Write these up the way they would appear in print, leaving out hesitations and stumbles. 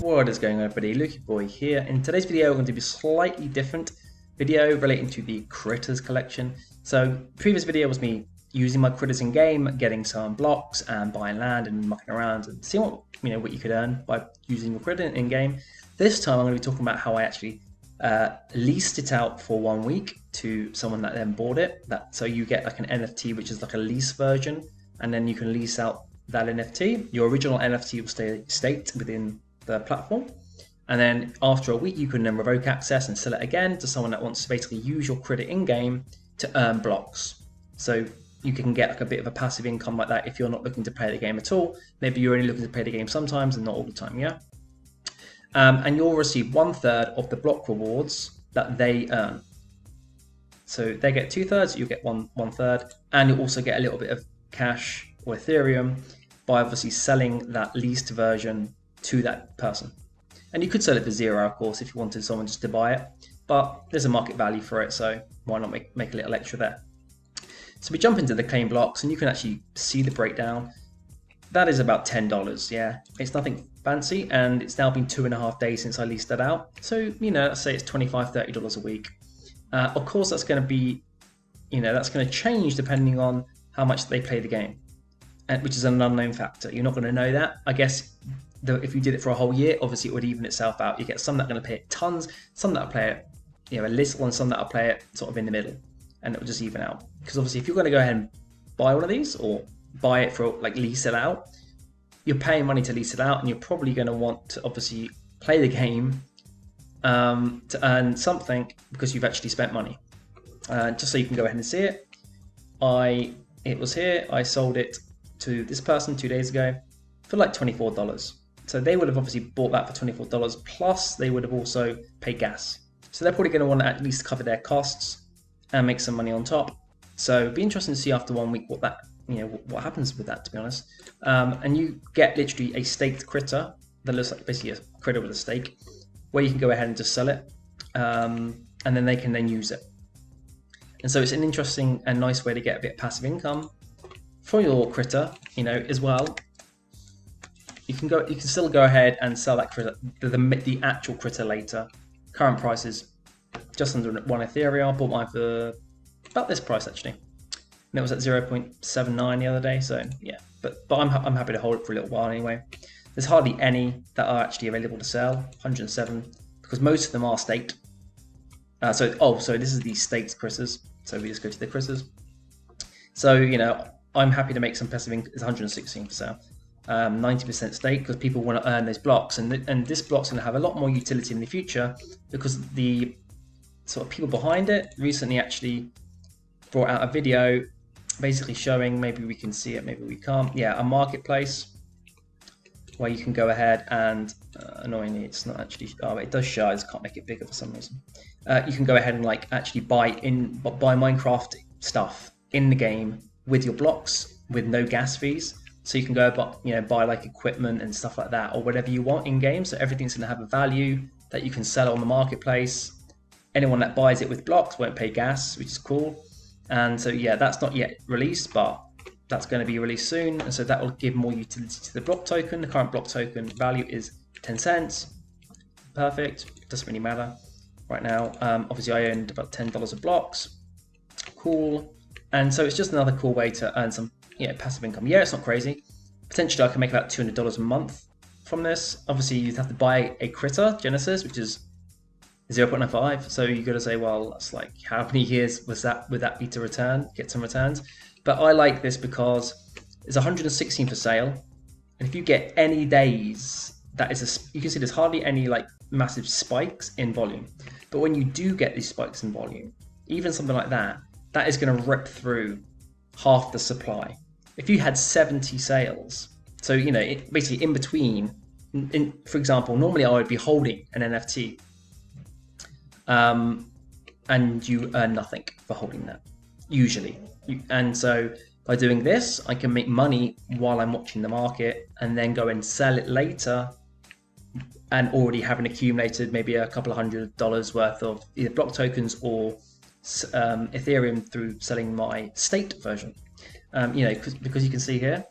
What is going on, everybody? Lucky Boy here. In today's video, we're going to do a slightly different video relating to the Critterz collection. So, previous video was me using my Critterz in game, getting some blocks and buying land and mucking around and seeing what you could earn by using your Critterz in game. This time, I'm going to be talking about how I actually leased it out for 1 week to someone that then bought it. So you get like an NFT, which is like a lease version, and then you can lease out that NFT. Your original NFT will stay staked within the platform, and then after a week you can then revoke access and sell it again to someone that wants to basically use your credit in game to earn blocks. So you can get like a bit of a passive income like that if you're not looking to play the game at all. Maybe you're only looking to play the game sometimes and not all the time, yeah. And you'll receive 1/3 of the block rewards that they earn. So they get 2/3, you get one third, and you'll also get a little bit of cash or Ethereum by obviously selling that leased version to that person. And you could sell it for 0, of course, if you wanted someone just to buy it, but there's a market value for it, so why not make a little extra there. So we jump into the claim blocks and you can actually see the breakdown. That is about $10, yeah. It's nothing fancy, and it's now been 2.5 days since I leased that out. So, let's say it's $25, $30 a week. Of course, that's going to be, that's going to change depending on how much they play the game, which is an unknown factor. You're not going to know that. I guess if you did it for a whole year, obviously it would even itself out. You get some that are going to play it tons, some that will play it, a little, and some that will play it sort of in the middle, and it will just even out. Because obviously, if you're going to go ahead and buy one of these or buy it for like lease it out, you're paying money to lease it out, and you're probably going to want to obviously play the game to earn something because you've actually spent money. Just so you can go ahead and see it, it was here. I sold it to this person 2 days ago for like $24. So they would have obviously bought that for $24, plus they would have also paid gas. So they're probably going to want to at least cover their costs and make some money on top. So it'd be interesting to see after 1 week what happens with that, to be honest. And you get literally a staked critter that looks like basically a critter with a stake, where you can go ahead and just sell it, and then they can then use it. And so it's an interesting and nice way to get a bit of passive income for your critter, as well. You can still go ahead and sell that critter, the actual critter later. Current price is just under 1 Ethereum. I bought mine for about this price actually. And it was at 0.79 the other day, so yeah. But I'm happy to hold it for a little while anyway. There's hardly any that are actually available to sell, 107, because most of them are staked. So this is the staked Critterz. So we just go to the Critterz. So I'm happy to make some passive income. It's 116 for sale. 90% stake because people want to earn those blocks, and this block's going to have a lot more utility in the future because the sort of people behind it recently actually brought out a video basically showing, maybe we can see it, maybe we can't, a marketplace where you can go ahead and annoyingly it's not actually, it does show, I just can't make it bigger for some reason. You can go ahead and actually buy Minecraft stuff in the game with your blocks with no gas fees. So you can go buy like equipment and stuff like that, or whatever you want in game. So everything's going to have a value that you can sell on the marketplace. Anyone that buys it with blocks won't pay gas, which is cool. And so that's not yet released, but that's going to be released soon. And so that will give more utility to the block token. The current block token value is 10 cents. Perfect. Doesn't really matter right now. Obviously, I owned about $10 of blocks. Cool. And so it's just another cool way to earn some passive income. It's not crazy. Potentially I can make about $200 a month from this. Obviously you'd have to buy a critter, Genesis, which is 0.95. So you got to say, well, that's like how many years would that be to get some returns? But I like this because it's 116 for sale. And if you get any days, you can see there's hardly any massive spikes in volume. But when you do get these spikes in volume, even something like that is going to rip through half the supply. If you had 70 sales, so basically in between, for example, normally I would be holding an NFT, and you earn nothing for holding that, usually. And so by doing this, I can make money while I'm watching the market, and then go and sell it later, and already having accumulated maybe a couple of $100 worth of either block tokens or Ethereum through selling my staked version. Because you can see here,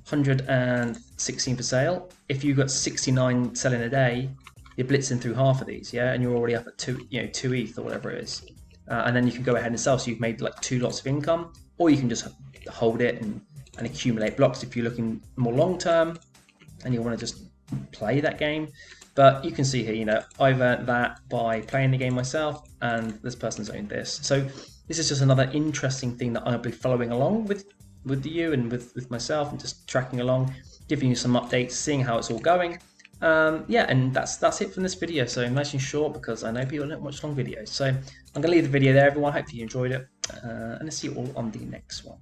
116 for sale. If you've got 69 selling a day, you're blitzing through half of these, yeah, and you're already up at 2 ETH or whatever it is, and then you can go ahead and sell. So you've made like 2 lots of income, or you can just hold it and accumulate blocks if you're looking more long term and you want to just play that game. But you can see here, I've earned that by playing the game myself, and this person's owned this. So this is just another interesting thing that I'll be following along with you and with myself, and just tracking along, giving you some updates, seeing how it's all going. Yeah, and that's it from this video. So nice and short, because I know people don't watch long videos. So I'm going to leave the video there, everyone. Hopefully you enjoyed it, and I'll see you all on the next one.